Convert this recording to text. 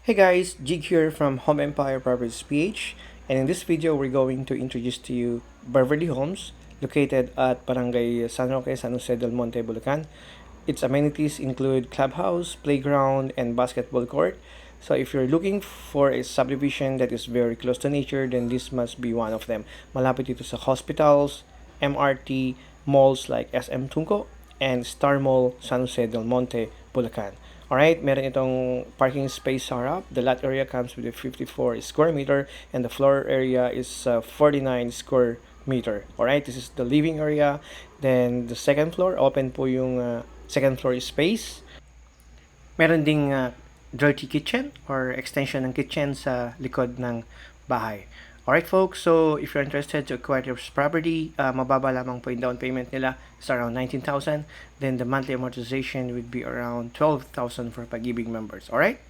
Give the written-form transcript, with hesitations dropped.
Hey guys, Jig here from Home Empire Properties PH, and in this video we're going to introduce to you Beverly Homes, located at Barangay San Roque, San Jose del Monte, Bulacan. Its amenities include clubhouse, playground, and basketball court. So if you're looking for a subdivision that is very close to nature, then this must be one of them. Malapit ito sa hospitals, MRT, malls like SM Tunco, and Star Mall, San Jose del Monte, Bulacan. Alright, meron itong parking space sa harap. The lot area comes with a 54 square meter and the floor area is 49 square meter. Alright, this is the living area. Then the second floor, open po yung second floor space. Meron ding dirty kitchen or extension ng kitchen sa likod ng bahay. Alright folks, so if you're interested to acquire this property, mababa lamang po yung down payment nila. It's around 19,000. Then the monthly amortization would be around 12,000 for Pag-ibig members. Alright?